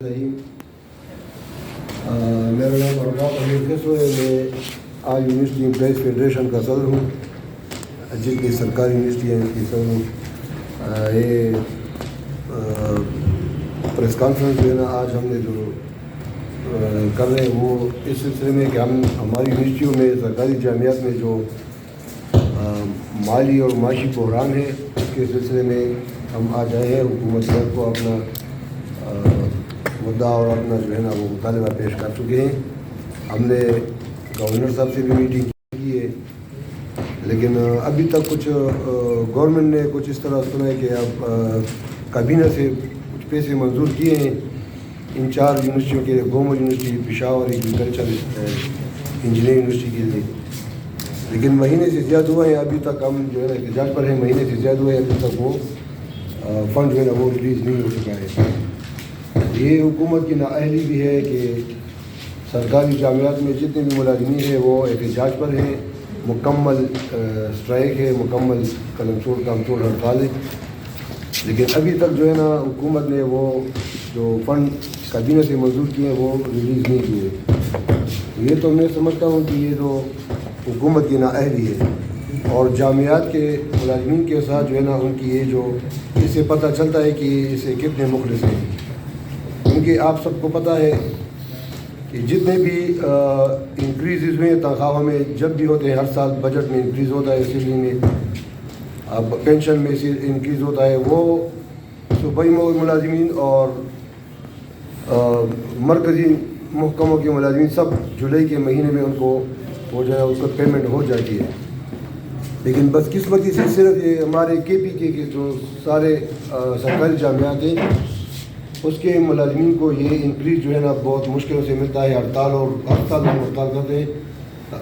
میرا نام ارباب امیر خسرو ہے. میں آج یونیورسٹی امپلائیز فیڈریشن کا صدر ہوں, جن کی سرکاری یونیورسٹی ہے ان کی صدر ہوں. یہ پریس کانفرنس جو ہے نا آج ہم نے جو کر رہے ہیں وہ اس سلسلے میں کہ ہم ہماری یونیورسٹیوں میں سرکاری جامعات میں جو مالی اور معاشی بحران ہے اس کے سلسلے میں ہم آج آئے ہیں. حکومت کو اپنا مدعا اور اپنا جو ہے نا وہ مطالبہ پیش کر چکے ہیں. ہم نے گورنر صاحب سے بھی میٹنگ کی ہے, لیکن ابھی تک کچھ گورنمنٹ نے کچھ اس طرح سنا ہے کہ اب کابینہ سے کچھ پیسے منظور کیے ہیں ان 4 یونیورسٹیوں کے لیے, government university Peshawar agriculture engineering university کے لیے, لیکن مہینے سے زیادہ ہوا ہے. ابھی تک ہم جو ہے نا احتجاج پر ہیں, مہینے سے زیادہ ہوا ہے, ابھی تک وہ فنڈ جو ہے نا وہ ریلیز نہیں ہو چکا ہے. یہ حکومت کی نااہلی بھی ہے کہ سرکاری جامعات میں جتنے بھی ملازمین ہیں وہ احتجاج پر ہیں, مکمل اسٹرائک ہے, مکمل قلم چھوڑ کام چھوڑ ہڑتال ہے, لیکن ابھی تک جو ہے نا حکومت نے وہ جو فنڈ کابینہ سے منظور کیے ہیں وہ ریلیز نہیں کیے. یہ تو میں سمجھتا ہوں کہ یہ جو حکومت کی نااہلی ہے, اور جامعات کے ملازمین کے ساتھ جو ہے نا ان کی یہ جو اس سے پتہ چلتا ہے کہ اسے کتنے مخلص ہیں. کیونکہ آپ سب کو پتہ ہے کہ جتنے بھی انکریزز ہوئے تنخواہوں میں جب بھی ہوتے ہیں, ہر سال بجٹ میں انکریز ہوتا ہے, سیلری میں, اب پینشن میں سے انکریز ہوتا ہے, وہ صوبائی ملازمین اور مرکزی محکموں کے ملازمین سب جولائی کے مہینے میں ان کو ہو جائے, اس کو پیمنٹ ہو جاتی ہے. لیکن بدقسمتی سے صرف یہ ہمارے کے پی کے جو سارے سرکاری جامعات ہیں اس کے ملازمین کو یہ انکریز جو ہے نا بہت مشکلوں سے ملتا ہے. ہڑتال کرتے ہیں,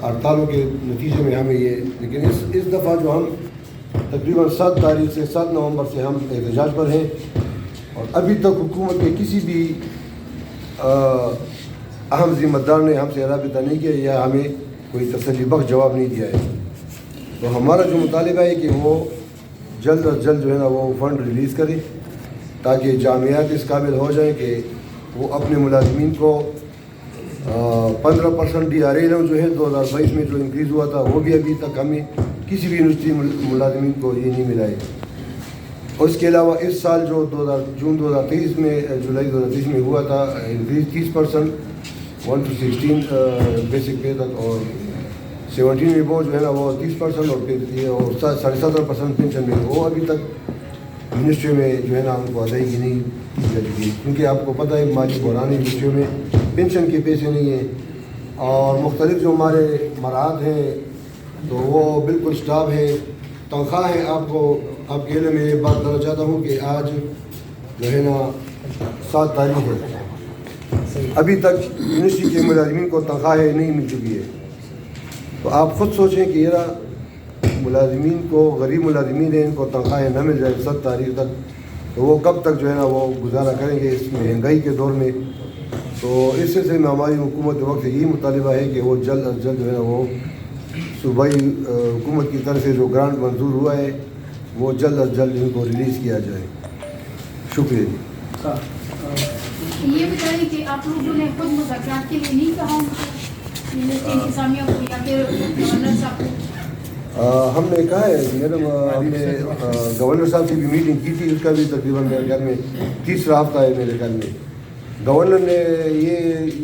ہڑتالوں کے نتیجے میں ہمیں یہ, لیکن اس دفعہ جو ہم تقریباً 7 تاریخ سے 7 نومبر سے ہم احتجاج پر ہیں, اور ابھی تک حکومت کے کسی بھی اہم ذمہ دار نے ہم سے رابطہ نہیں کیا یا ہمیں کوئی تسلی بخش جواب نہیں دیا ہے. تو ہمارا جو مطالبہ ہے کہ وہ جلد از جلد جو ہے نا وہ فنڈ ریلیز کرے, تاکہ جامعات اس قابل ہو جائیں کہ وہ اپنے ملازمین کو 15% DRA جو ہے 2022 میں جو انکریز ہوا تھا وہ بھی ابھی تک ہمیں کسی بھی یونیورسٹی ملازمین کو یہ نہیں ملا ہے. اور اس کے علاوہ اس سال جو جون 2023 میں جولائی 2023 میں ہوا تھا انکریز 30% 1 to 16 بیسک پے تک, اور 17 میں وہ جو ہے نا وہ 30% اور 17.5% پینشن میں, وہ ابھی تک یونیورسٹیوں میں جو ہے نا ان کو ادائیگی نہیں کی جا چکی. کیونکہ آپ کو پتہ ہے مالی بحران یونیورسٹیوں میں پینشن کے پیسے نہیں ہیں, اور مختلف جو ہمارے مراحت ہیں تو وہ بالکل اسٹاف ہے, تنخواہ ہے. آپ کے علم میں یہ بات کرنا چاہتا ہوں کہ آج جو ہے نا 7 تاریخ ہے, ابھی تک یونیورسٹی کے ملازمین کو تنخواہیں نہیں مل چکی ہے. تو آپ خود سوچیں کہ یہ ملازمین کو, غریب ملازمین ہیں, ان کو تنخواہیں نہ مل جائے 7 تاریخ تک, تو وہ کب تک جو ہے نا وہ گزارا کریں گے اس مہنگائی کے دور میں. تو اس سلسلے میں ہماری حکومت کے وقت یہی مطالبہ ہے کہ وہ جلد از جلد جو ہے نا وہ صوبائی حکومت کی طرف سے جو گرانٹ منظور ہوا ہے وہ جلد از جلد ان کو ریلیز کیا جائے. شکریہ جی. یہ بتائیے کہ آپ لوگوں نے خود مذاکرات کے لیے نہیں کہا انتظامیہ کو یا پھر گورنر صاحب کو؟ ہم نے کہا ہے میڈم, ہم نے گورنر صاحب سے بھی میٹنگ کی تھی, اس کا بھی تقریباً میرے خیال میں 3را ہفتہ ہے میرے خیال میں. گورنر نے یہ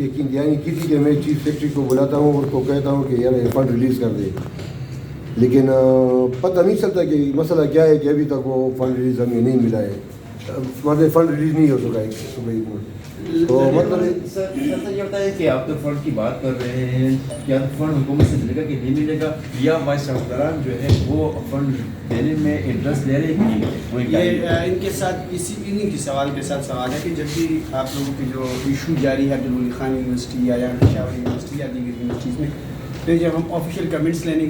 یقین دہانی کی تھی کہ میں چیف سیکرٹری کو بلاتا ہوں اور اس کو کہتا ہوں کہ یار فنڈ ریلیز کر دے, لیکن پتہ نہیں چلتا کہ مسئلہ کیا ہے کہ ابھی تک وہ فنڈ ریلیز ہمیں نہیں ملا ہے. فنڈ ریلیز نہیں ہو چکا ہے صوبائی کو. تو مطلب سر یہ بتائیے کہ آپ تو فنڈ کی بات کر رہے ہیں, کیا فنڈ حکومت سے ملے گا کہ نہیں ملے گا, یا وائس چانسلران جو ہے وہ فنڈ دینے میں انٹرسٹ لے رہے ہیں؟ یہ ان کے ساتھ انہیں کے سوال کے ساتھ سوال ہے کہ جب بھی آپ لوگوں کی جو ایشو جاری ہے عبدالولی خان یونیورسٹی یا پشاور یونیورسٹی یا دیگر یونیورسٹیز میں, تو جب ہم آفیشیل کمنٹس لینے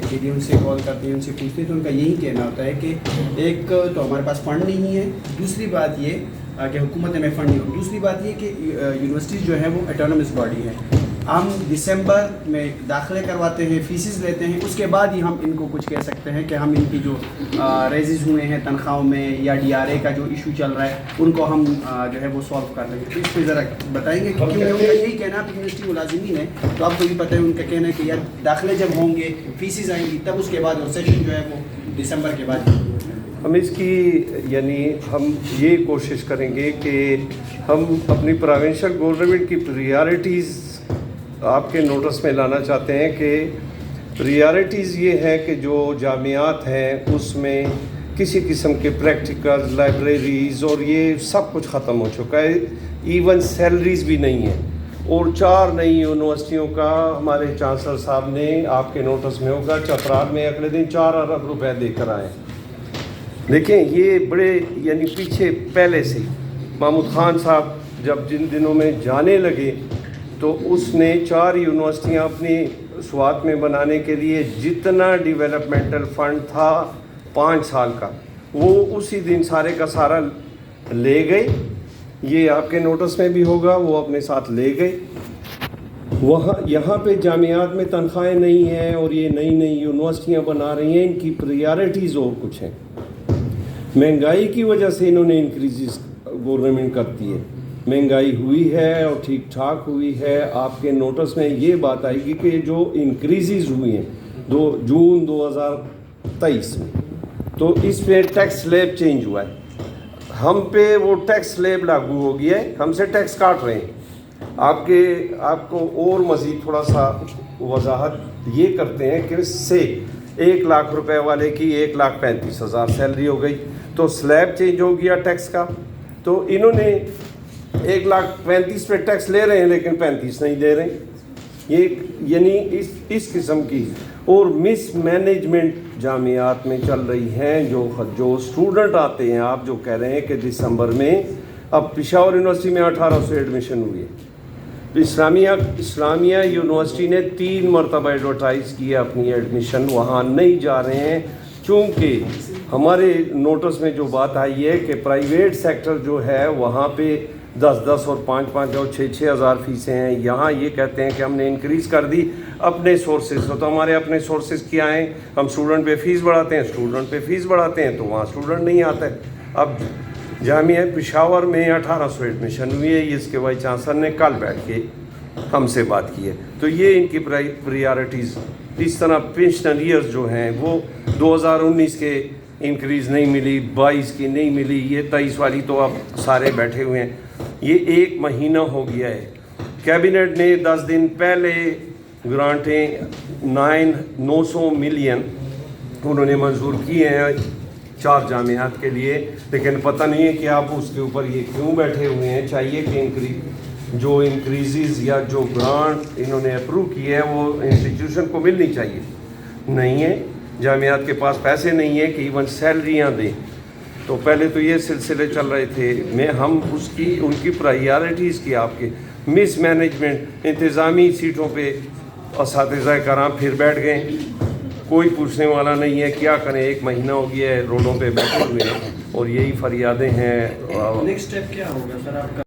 کے لیے ان سے کال کرتے ہیں, ان سے پوچھتے ہیں, تو ان کا یہی کہنا ہوتا ہے کہ ایک تو ہمارے پاس فنڈ نہیں ہے, دوسری بات یہ کہ حکومت نے ہمیں فنڈ نہیں. دوسری بات یہ کہ یونیورسٹیز جو ہیں وہ اٹانومس باڈی ہے, ہم دسمبر میں داخلے کرواتے ہیں، فیسز لیتے ہیں، اس کے بعد ہی ہم ان کو کچھ کہہ سکتے ہیں کہ ہم ان کی جو ریزز ہوئے ہیں تنخواہوں میں یا ڈی آر اے کا جو ایشو چل رہا ہے ان کو ہم جو ہے وہ سالو کر لیں گے. اس پہ ذرا بتائیں گے کیونکہ ان کا یہی کہنا ہے یونیورسٹی ملازمین ہے تو آپ کو بھی پتہ ہے ان کا کہنا ہے کہ یار داخلے جب ہوں گے فیسز آئیں گی تب اس کے بعد اور سیشن جو ہے وہ دسمبر کے بعد. ہم اس کی یعنی ہم یہ کوشش کریں گے کہ ہم اپنی پروونشل گورنمنٹ کی پریارٹیز آپ کے نوٹس میں لانا چاہتے ہیں کہ پریارٹیز یہ ہے کہ جو جامعات ہیں اس میں کسی قسم کے پریکٹیکل لائبریریز اور یہ سب کچھ ختم ہو چکا ہے، ایون سیلریز بھی نہیں ہیں. اور 4 نئی یونیورسٹیوں کا ہمارے چانسلر صاحب نے آپ کے نوٹس میں ہوگا چترال میں اگلے دن 4 ارب روپے دے کر آئے. دیکھیں یہ بڑے یعنی پیچھے پہلے سے محمود خان صاحب جب جن دنوں میں جانے لگے تو اس نے 4 یونیورسٹیاں اپنی سوات میں بنانے کے لیے جتنا ڈیولپمنٹل فنڈ تھا 5 سال کا وہ اسی دن سارے کا سارا لے گئے. یہ آپ کے نوٹس میں بھی ہوگا، وہ اپنے ساتھ لے گئے. یہاں پہ جامعات میں تنخواہیں نہیں ہیں اور یہ نئی یونیورسٹیاں بنا رہی ہیں. ان کی پریارٹیز اور کچھ ہیں. مہنگائی کی وجہ سے انہوں نے انکریزز گورنمنٹ کرتی ہے. مہنگائی ہوئی ہے اور ٹھیک ٹھاک ہوئی ہے. آپ کے نوٹس میں یہ بات آئے گی کہ جو انکریزز ہوئی ہیں جون 2023 میں تو اس پہ ٹیکس سلیب چینج ہوا ہے. ہم پہ وہ ٹیکس سلیب لاگو ہو گیا ہے، ہم سے ٹیکس کاٹ رہے ہیں. آپ کو اور مزید تھوڑا سا وضاحت یہ کرتے ہیں کہ سے 1 لاکھ روپے والے کی 1,35,000 سیلری ہو گئی تو سلیب چینج ہو گیا ٹیکس کا. تو انہوں نے 1,35,000 پہ ٹیکس لے رہے ہیں لیکن 35 نہیں دے رہے. یہ یعنی اس قسم کی اور مس مینجمنٹ جامعات میں چل رہی ہیں. جو اسٹوڈنٹ آتے ہیں، آپ جو کہہ رہے ہیں کہ دسمبر میں اب پشاور یونیورسٹی میں 1800 ایڈمیشن ہوئی ہے. اسلامیہ یونیورسٹی نے 3 مرتبہ ایڈورٹائز کیا اپنی ایڈمیشن، وہاں نہیں جا رہے ہیں چونکہ ہمارے نوٹس میں جو بات آئی ہے کہ پرائیویٹ سیکٹر جو ہے وہاں پہ 10 اور 5 اور 6 ہزار فیسیں ہیں. یہاں یہ کہتے ہیں کہ ہم نے انکریز کر دی اپنے سورسز. تو ہمارے اپنے سورسز کیا ہیں؟ ہم اسٹوڈنٹ پہ فیس بڑھاتے ہیں، اسٹوڈنٹ پہ فیس بڑھاتے ہیں تو وہاں اسٹوڈنٹ نہیں آتا ہے. اب جامعہ پشاور میں 1800 ایڈمیشن ہوئی ہے. اس کے وائس چانسلر نے کل بیٹھ کے ہم سے بات کی ہے. تو یہ ان کی پریارٹیز. اس طرح پنشنریز جو ہیں وہ 2019 کے انکریز نہیں ملی، 22 کی نہیں ملی، یہ 23 والی تو اب سارے بیٹھے ہوئے ہیں. یہ 1 مہینہ ہو گیا ہے. کیبنٹ نے 10 دن پہلے گرانٹیں 900 ملین انہوں نے منظور کیے ہیں 4 جامعات کے لیے، لیکن پتہ نہیں ہے کہ آپ اس کے اوپر یہ کیوں بیٹھے ہوئے ہیں. چاہیے کہ جو انکریزز یا جو گرانٹ انہوں نے اپروو کی ہے وہ انسٹیٹیوشن کو ملنی چاہیے. نہیں ہے، جامعات کے پاس پیسے نہیں ہیں کہ ایون سیلریاں دیں. تو پہلے تو یہ سلسلے چل رہے تھے. ہم ان کی پرائیارٹیز کی آپ کے مس مینجمنٹ انتظامی سیٹوں پہ اساتذہ کرام پھر بیٹھ گئے. کوئی پوچھنے والا نہیں ہے کیا کریں. 1 مہینہ ہو گیا ہے روڈوں پہ بیٹھے ہوئے ہیں اور یہی فریادیں ہیں. نیکسٹ اسٹیپ کیا ہوگا سر آپ کا؟